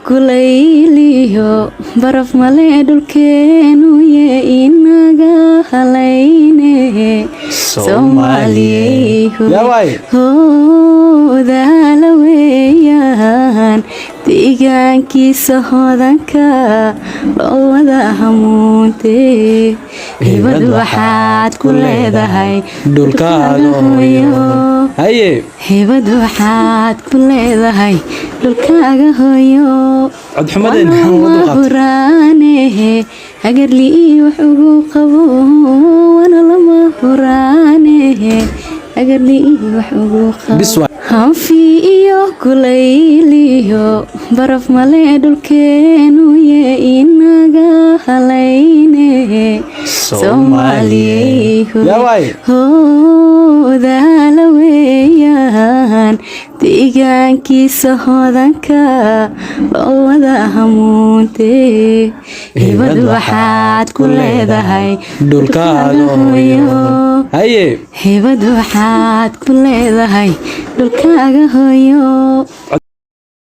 kulayliyo baraf male dhulkeenu yee inaga halayne Soomaaliyey hoodaala weeyaan deegaankiisa hodanka loo wada hamuuntee hibad waxaad ku leedahay dhulkaaga hooyo hibad waxaad ku leedahay dhulkaaga hooyo huraanehe hagarli wax ugu qabo wana lama huraanehe hagarli wax ugu qabo hanfi iyo kulayliyo baraf male dhulkeenu yee inaga halayne Soomaaliyey hoodaala weeyaan deegaankiisa hodanka loo wada hamuuntee hibad waxaad ku leedahay dhulkaaga hooyo hibad waxaad ku leedahay dhulkaaga hooyo